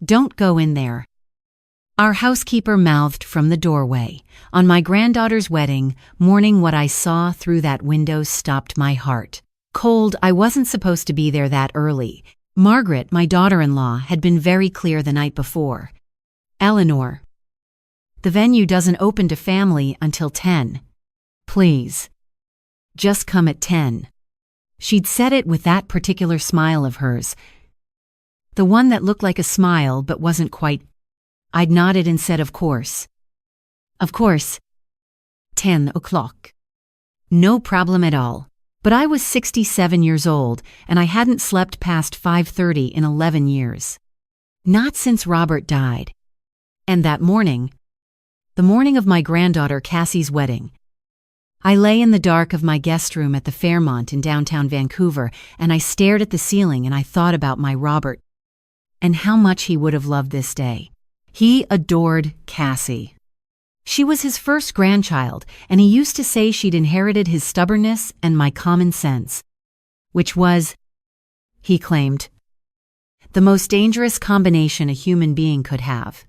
Don't go in there. Our housekeeper mouthed from the doorway. On my granddaughter's wedding morning, what I saw through that window stopped my heart. Cold, I wasn't supposed to be there that early. Margaret, my daughter-in-law, had been very clear the night before. Eleanor, the venue doesn't open to family until 10. Please. Just come at 10. She'd said it with that particular smile of hers. The one that looked like a smile but wasn't quite. I'd nodded and said, of course. Of course. 10 o'clock. No problem at all. But I was 67 years old, and I hadn't slept past 5:30 in 11 years. Not since Robert died. And that morning, the morning of my granddaughter Cassie's wedding, I lay in the dark of my guest room at the Fairmont in downtown Vancouver, and I stared at the ceiling and I thought about my Robert and how much he would have loved this day. He adored Cassie. She was his first grandchild, and he used to say she'd inherited his stubbornness and my common sense, which was, he claimed, the most dangerous combination a human being could have.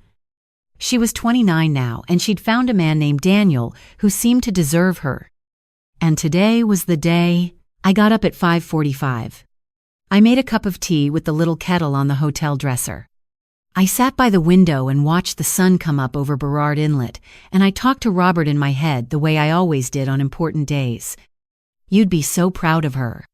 She was 29 now, and she'd found a man named Daniel who seemed to deserve her. And today was the day. I got up at 5:45. I made a cup of tea with the little kettle on the hotel dresser. I sat by the window and watched the sun come up over Burrard Inlet, and I talked to Robert in my head the way I always did on important days. You'd be so proud of her.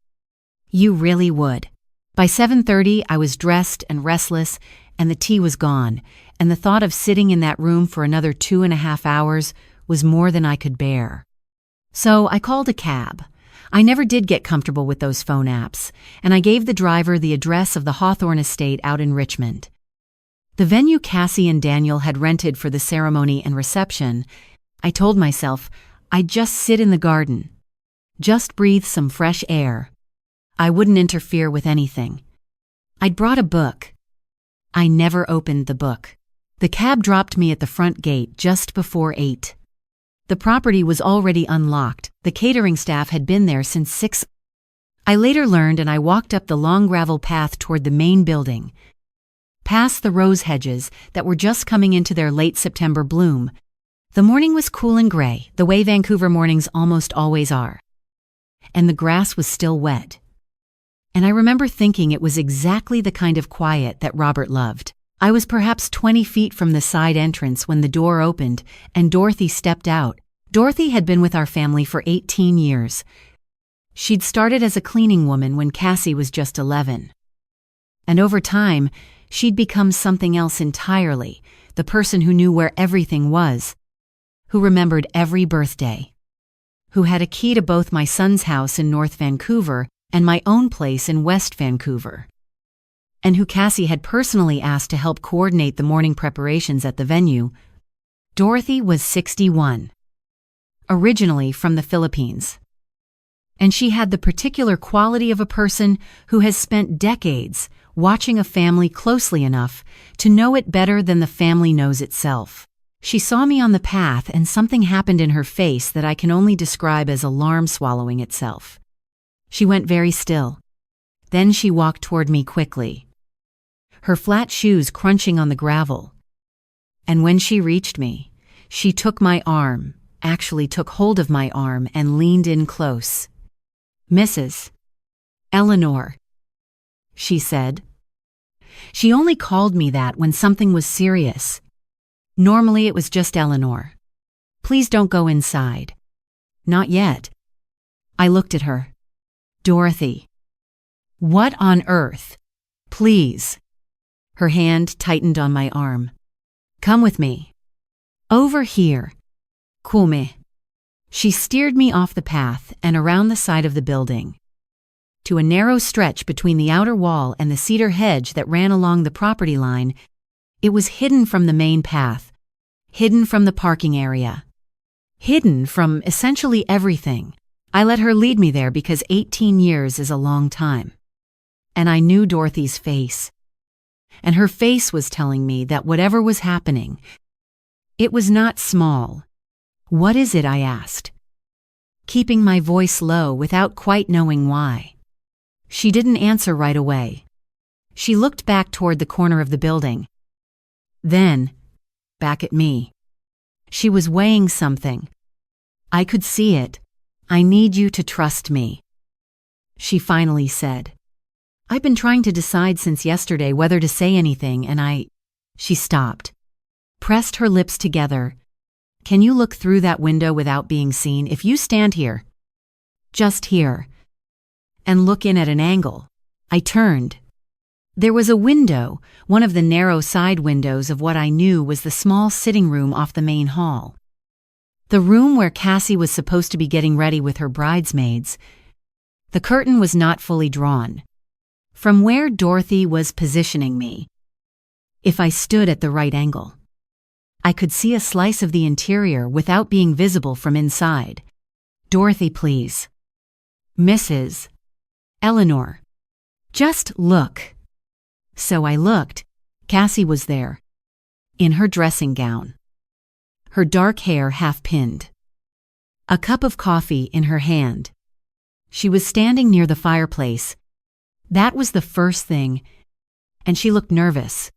You really would. By 7:30, I was dressed and restless, and the tea was gone, and the thought of sitting in that room for another 2.5 hours was more than I could bear. So I called a cab. I never did get comfortable with those phone apps, and I gave the driver the address of the Hawthorne estate out in Richmond. The venue Cassie and Daniel had rented for the ceremony and reception. I told myself I'd just sit in the garden, just breathe some fresh air. I wouldn't interfere with anything. I'd brought a book. I never opened the book. The cab dropped me at the front gate just before 8. The property was already unlocked. The catering staff had been there since 6. I later learned, and I walked up the long gravel path toward the main building, past the rose hedges that were just coming into their late September bloom. The morning was cool and gray, the way Vancouver mornings almost always are. And the grass was still wet. And I remember thinking it was exactly the kind of quiet that Robert loved. I was perhaps 20 feet from the side entrance when the door opened and Dorothy stepped out. Dorothy had been with our family for 18 years. She'd started as a cleaning woman when Cassie was just 11. And over time, she'd become something else entirely, the person who knew where everything was, who remembered every birthday, who had a key to both my son's house in North Vancouver and my own place in West Vancouver, and who Cassie had personally asked to help coordinate the morning preparations at the venue. Dorothy was 61, originally from the Philippines. And she had the particular quality of a person who has spent decades watching a family closely enough to know it better than the family knows itself. She saw me on the path, and something happened in her face that I can only describe as alarm swallowing itself. She went very still. Then she walked toward me quickly, her flat shoes crunching on the gravel. And when she reached me, she took my arm, actually took hold of my arm, and leaned in close. Mrs. Eleanor, she said. She only called me that when something was serious. Normally it was just Eleanor. Please don't go inside. Not yet. I looked at her. Dorothy. What on earth? Please. Her hand tightened on my arm. Come with me. Over here. Come. She steered me off the path and around the side of the building, to a narrow stretch between the outer wall and the cedar hedge that ran along the property line. It was hidden from the main path, hidden from the parking area, hidden from essentially everything. I let her lead me there because 18 years is a long time. And I knew Dorothy's face. And her face was telling me that whatever was happening, it was not small. What is it? I asked, keeping my voice low without quite knowing why. She didn't answer right away. She looked back toward the corner of the building. Then, back at me. She was weighing something. I could see it. I need you to trust me, she finally said. I've been trying to decide since yesterday whether to say anything, and She stopped, pressed her lips together. Can you look through that window without being seen? If you stand here, just here, and look in at an angle. I turned. There was a window, one of the narrow side windows of what I knew was the small sitting room off the main hall. The room where Cassie was supposed to be getting ready with her bridesmaids. The curtain was not fully drawn. From where Dorothy was positioning me, if I stood at the right angle, I could see a slice of the interior without being visible from inside. Dorothy, please. Mrs. Eleanor. Just look. So I looked. Cassie was there, in her dressing gown, her dark hair half-pinned, a cup of coffee in her hand. She was standing near the fireplace. That was the first thing, and she looked nervous,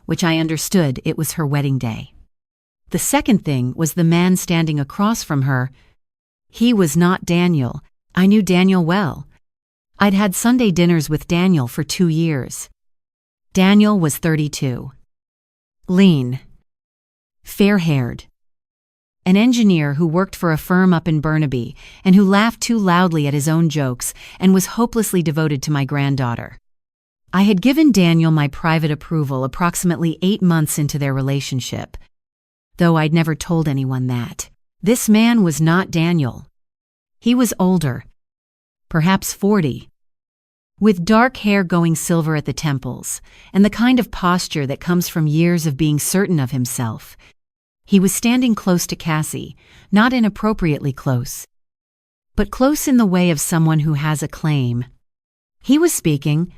which I understood it was her wedding day. The second thing was the man standing across from her. He was not Daniel. I knew Daniel well. I'd had Sunday dinners with Daniel for 2 years. Daniel was 32. Lean. Fair-haired. An engineer who worked for a firm up in Burnaby and who laughed too loudly at his own jokes and was hopelessly devoted to my granddaughter. I had given Daniel my private approval approximately 8 months into their relationship, though I'd never told anyone that. This man was not Daniel. He was older, perhaps 40, with dark hair going silver at the temples, and the kind of posture that comes from years of being certain of himself. He was standing close to Cassie, not inappropriately close, but close in the way of someone who has a claim. He was speaking.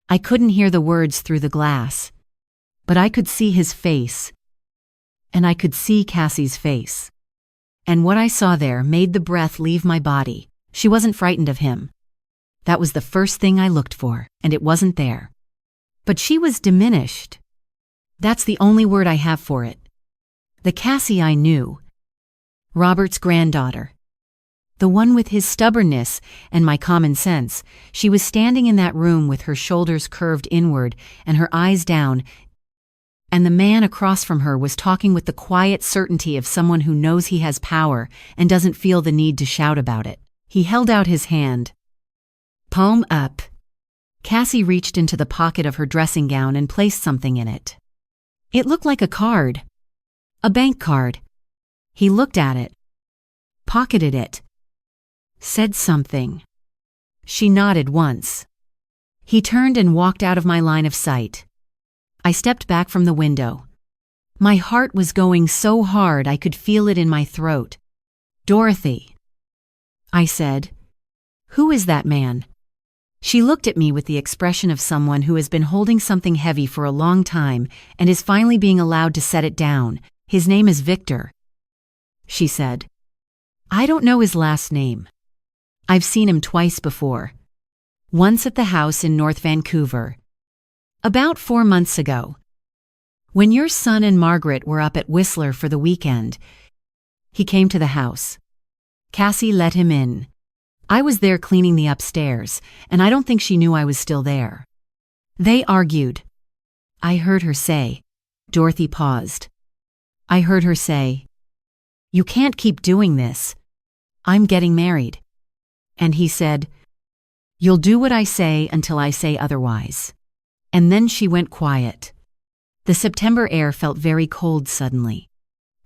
I couldn't hear the words through the glass, but I could see his face, and I could see Cassie's face. And what I saw there made the breath leave my body. She wasn't frightened of him. That was the first thing I looked for, and it wasn't there. But she was diminished. That's the only word I have for it. The Cassie I knew. Robert's granddaughter. The one with his stubbornness and my common sense. She was standing in that room with her shoulders curved inward and her eyes down, and the man across from her was talking with the quiet certainty of someone who knows he has power and doesn't feel the need to shout about it. He held out his hand. Palm up. Cassie reached into the pocket of her dressing gown and placed something in it. It looked like a card. A bank card. He looked at it, pocketed it, said something. She nodded once. He turned and walked out of my line of sight. I stepped back from the window. My heart was going so hard I could feel it in my throat. Dorothy, I said. Who is that man? She looked at me with the expression of someone who has been holding something heavy for a long time and is finally being allowed to set it down. His name is Victor, she said. I don't know his last name. I've seen him twice before. Once at the house in North Vancouver, about 4 months ago. When your son and Margaret were up at Whistler for the weekend, he came to the house. Cassie let him in. I was there cleaning the upstairs, and I don't think she knew I was still there. They argued. I heard her say. Dorothy paused. I heard her say, "You can't keep doing this. I'm getting married." And he said, "You'll do what I say until I say otherwise." And then she went quiet. The September air felt very cold suddenly.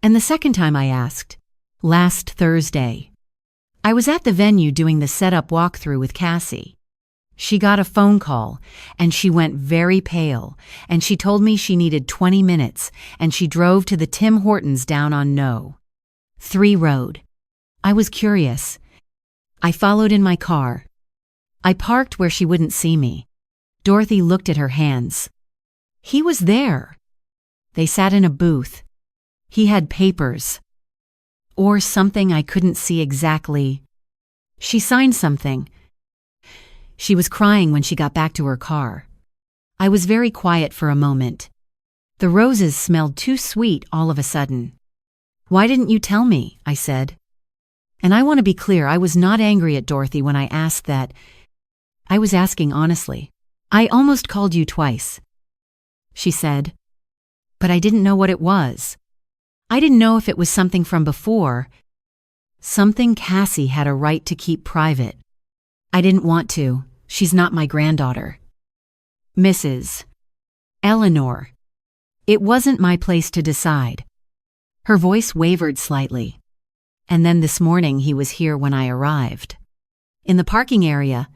And the second time I asked, last Thursday. I was at the venue doing the setup walkthrough with Cassie. She got a phone call, and she went very pale, and she told me she needed 20 minutes, and she drove to the Tim Hortons down on No. 3 Road. I was curious. I followed in my car. I parked where she wouldn't see me. Dorothy looked at her hands. He was there. They sat in a booth. He had papers. Or something I couldn't see exactly. She signed something. She was crying when she got back to her car. I was very quiet for a moment. The roses smelled too sweet all of a sudden. "Why didn't you tell me?" I said. And I want to be clear, I was not angry at Dorothy when I asked that. I was asking honestly. "I almost called you twice," she said. "But I didn't know what it was. I didn't know if it was something from before, something Cassie had a right to keep private. I didn't want to. She's not my granddaughter. Mrs. Eleanor. It wasn't my place to decide." Her voice wavered slightly. "And then this morning he was here when I arrived. In the parking area.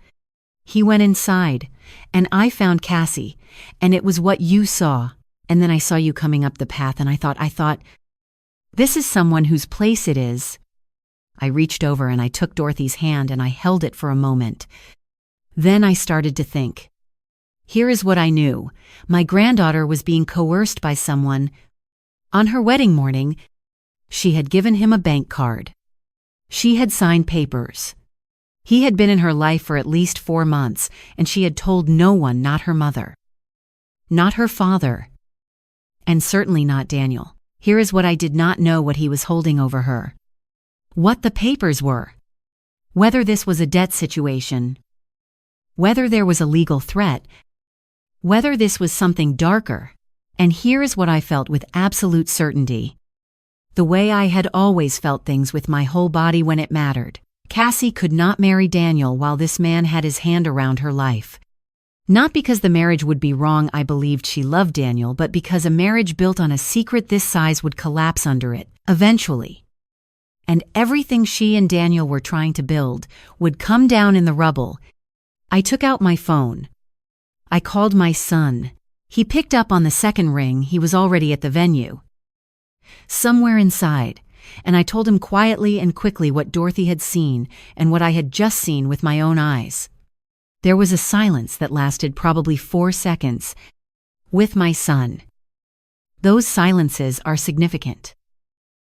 He went inside, and I found Cassie, and it was what you saw. And then I saw you coming up the path, and I thought, this is someone whose place it is." I reached over and I took Dorothy's hand and I held it for a moment. Then I started to think. Here is what I knew. My granddaughter was being coerced by someone. On her wedding morning, she had given him a bank card. She had signed papers. He had been in her life for at least 4 months, and she had told no one, not her mother, not her father, and certainly not Daniel. Here is what I did not know: what he was holding over her. What the papers were. Whether this was a debt situation. Whether there was a legal threat. Whether this was something darker. And here is what I felt with absolute certainty. The way I had always felt things with my whole body when it mattered. Cassie could not marry Daniel while this man had his hand around her life. Not because the marriage would be wrong, I believed she loved Daniel, but because a marriage built on a secret this size would collapse under it, eventually. And everything she and Daniel were trying to build would come down in the rubble. I took out my phone. I called my son. He picked up on the second ring. He was already at the venue. Somewhere inside, and I told him quietly and quickly what Dorothy had seen and what I had just seen with my own eyes. There was a silence that lasted probably 4 seconds. With my son. Those silences are significant.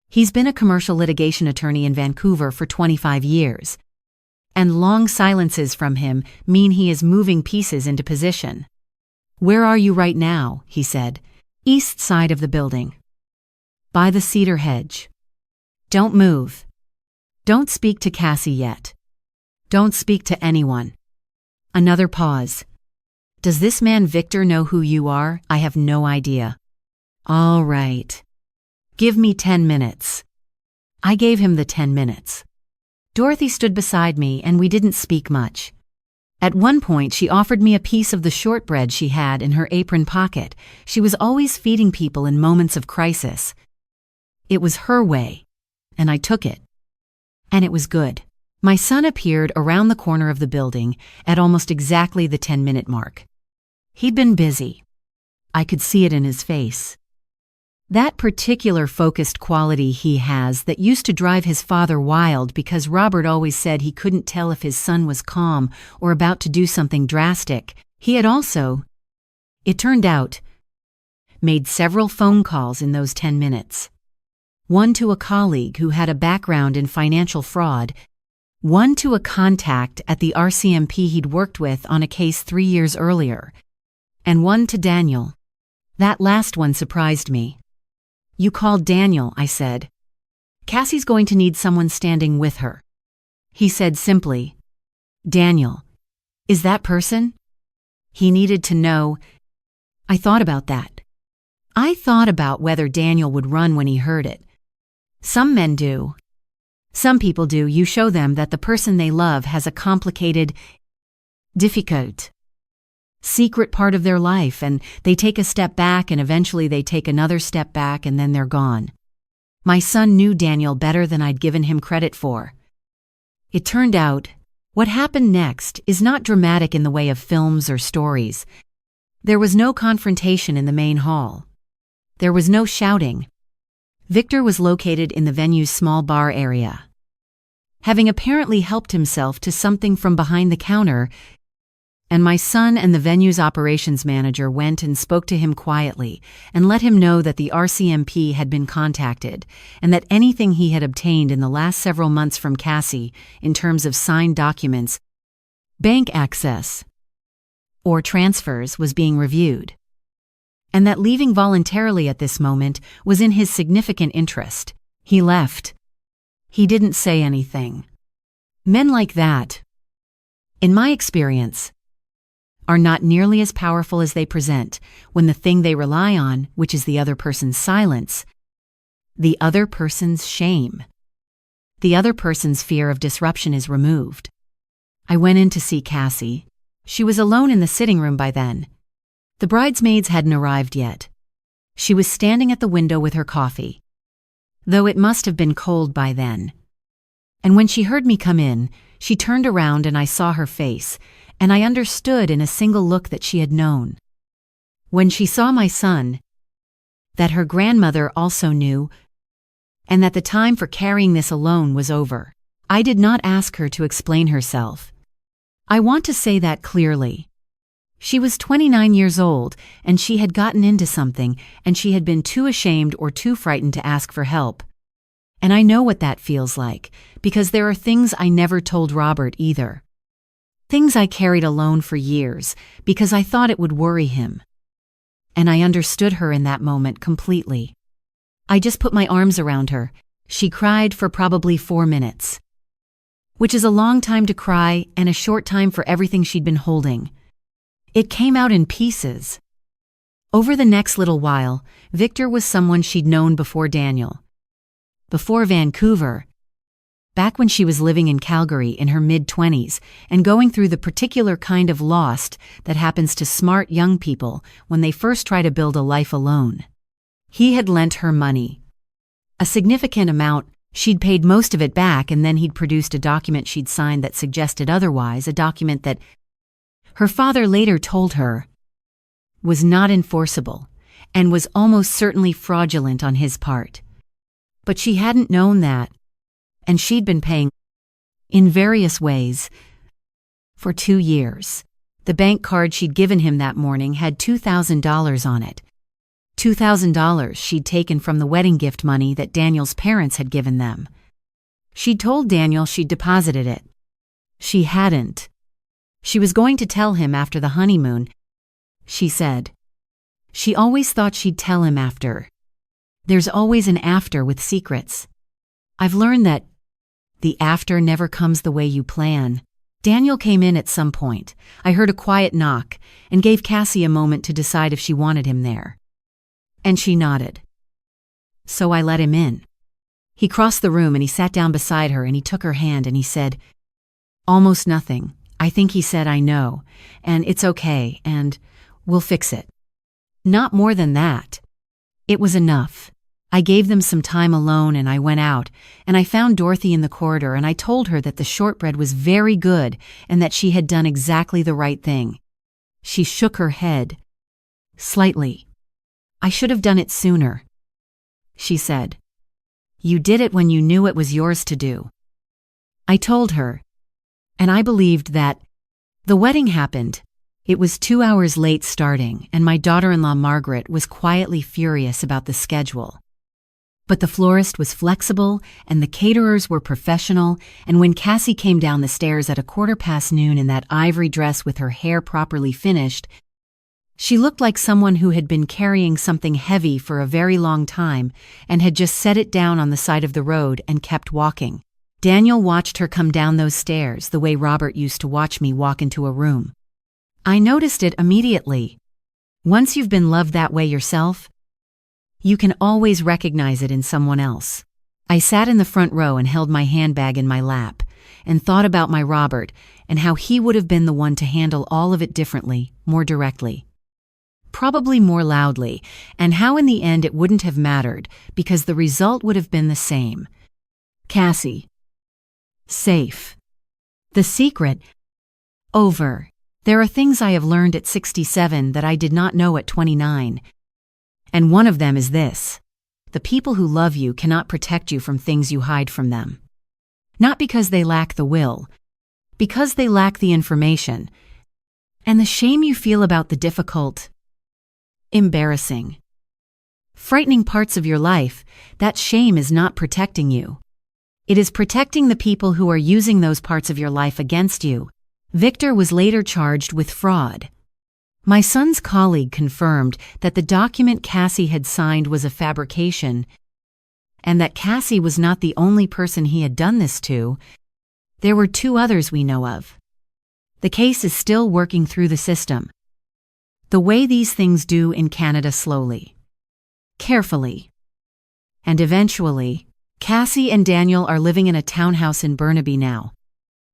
He's been a commercial litigation attorney in Vancouver for 25 years. And long silences from him mean he is moving pieces into position. "Where are you right now?" he said. "East side of the building. By the cedar hedge. Don't move. Don't speak to Cassie yet. Don't speak to anyone." Another pause. "Does this man Victor know who you are?" "I have no idea." "All right. Give me 10 minutes. I gave him the 10 minutes. Dorothy stood beside me and we didn't speak much. At one point, she offered me a piece of the shortbread she had in her apron pocket. She was always feeding people in moments of crisis. It was her way, and I took it. And it was good. My son appeared around the corner of the building at almost exactly the 10-minute mark. He'd been busy. I could see it in his face. That particular focused quality he has that used to drive his father wild because Robert always said he couldn't tell if his son was calm or about to do something drastic. He had also, it turned out, made several phone calls in those 10 minutes. One to a colleague who had a background in financial fraud, one to a contact at the RCMP he'd worked with on a case 3 years earlier, and one to Daniel. That last one surprised me. "You called Daniel," I said. "Cassie's going to need someone standing with her." He said simply, "Daniel, is that person?" He needed to know. I thought about that. I thought about whether Daniel would run when he heard it. Some men do. Some people do. You show them that the person they love has a complicated, difficult, secret part of their life, and they take a step back, and eventually they take another step back, and then they're gone. My son knew Daniel better than I'd given him credit for. It turned out, what happened next is not dramatic in the way of films or stories. There was no confrontation in the main hall. There was no shouting. Victor was located in the venue's small bar area. Having apparently helped himself to something from behind the counter, and my son and the venue's operations manager went and spoke to him quietly and let him know that the RCMP had been contacted and that anything he had obtained in the last several months from Cassie in terms of signed documents, bank access, or transfers was being reviewed. and that leaving voluntarily at this moment was in his significant interest. He left. He didn't say anything. Men like that, in my experience, are not nearly as powerful as they present when the thing they rely on, which is the other person's silence, the other person's shame, the other person's fear of disruption is removed. I went in to see Cassie. She was alone in the sitting room by then. The bridesmaids hadn't arrived yet. She was standing at the window with her coffee, though it must have been cold by then. And when she heard me come in, she turned around and I saw her face, and I understood in a single look that she had known. When she saw my son, that her grandmother also knew, and that the time for carrying this alone was over. I did not ask her to explain herself. I want to say that clearly. She was 29 years old, and she had gotten into something, and she had been too ashamed or too frightened to ask for help. And I know what that feels like, because there are things I never told Robert either. Things I carried alone for years, because I thought it would worry him. And I understood her in that moment completely. I just put my arms around her. She cried for probably 4 minutes, which is a long time to cry and a short time for everything she'd been holding. It came out in pieces. Over the next little while, Victor was someone she'd known before Daniel. Before Vancouver, back when she was living in Calgary in her mid-20s and going through the particular kind of lost that happens to smart young people when they first try to build a life alone. He had lent her money. A significant amount. She'd paid most of it back, and then he'd produced a document she'd signed that suggested otherwise, a document that her father later told her was not enforceable and was almost certainly fraudulent on his part. But she hadn't known that, and she'd been paying in various ways for 2 years. The bank card she'd given him that morning had $2,000 on it. $2,000 she'd taken from the wedding gift money that Daniel's parents had given them. She'd told Daniel she'd deposited it. She hadn't. She was going to tell him after the honeymoon, she said. She always thought she'd tell him after. There's always an after with secrets. I've learned that the after never comes the way you plan. Daniel came in at some point. I heard a quiet knock and gave Cassie a moment to decide if she wanted him there. And she nodded. So I let him in. He crossed the room and he sat down beside her and he took her hand and he said, "Almost nothing. I think he said I know, and it's okay, and we'll fix it." Not more than that. It was enough. I gave them some time alone and I went out, and I found Dorothy in the corridor and I told her that the shortbread was very good and that she had done exactly the right thing. She shook her head. Slightly. "I should have done it sooner," she said. "You did it when you knew it was yours to do." I told her, and I believed that. The wedding happened. It was 2 hours late starting, and my daughter-in-law Margaret was quietly furious about the schedule. But the florist was flexible, and the caterers were professional, and when Cassie came down the stairs at noon in that ivory dress with her hair properly finished, she looked like someone who had been carrying something heavy for a very long time and had just set it down on the side of the road and kept walking. Daniel watched her come down those stairs the way Robert used to watch me walk into a room. I noticed it immediately. Once you've been loved that way yourself, you can always recognize it in someone else. I sat in the front row and held my handbag in my lap and thought about my Robert and how he would have been the one to handle all of it differently, more directly. Probably more loudly, and how in the end it wouldn't have mattered because the result would have been the same. Cassie. Safe. The secret. Over. There are things I have learned at 67 that I did not know at 29. And one of them is this. The people who love you cannot protect you from things you hide from them. Not because they lack the will, because they lack the information. And the shame you feel about the difficult, embarrassing, frightening parts of your life, that shame is not protecting you. It is protecting the people who are using those parts of your life against you. Victor was later charged with fraud. My son's colleague confirmed that the document Cassie had signed was a fabrication and that Cassie was not the only person he had done this to. There were 2 others we know of. The case is still working through the system. The way these things do in Canada, slowly, carefully. And eventually, Cassie and Daniel are living in a townhouse in Burnaby now.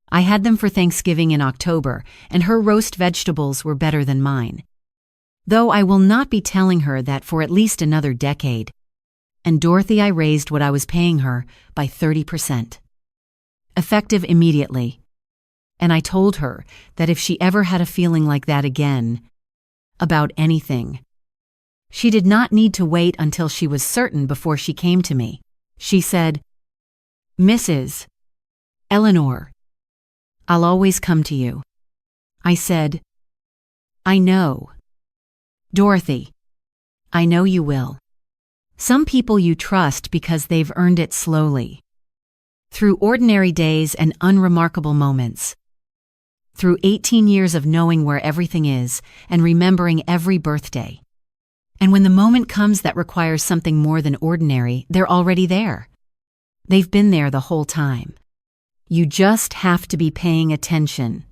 I had them for Thanksgiving in October, and her roast vegetables were better than mine. Though I will not be telling her that for at least another decade. And Dorothy, I raised what I was paying her by 30%. Effective immediately. And I told her that if she ever had a feeling like that again, about anything, she did not need to wait until she was certain before she came to me. She said, "Mrs. Eleanor, I'll always come to you." I said, "I know. Dorothy, I know you will." Some people you trust because they've earned it slowly. Through ordinary days and unremarkable moments. Through 18 years of knowing where everything is and remembering every birthday. And when the moment comes that requires something more than ordinary, they're already there. They've been there the whole time. You just have to be paying attention.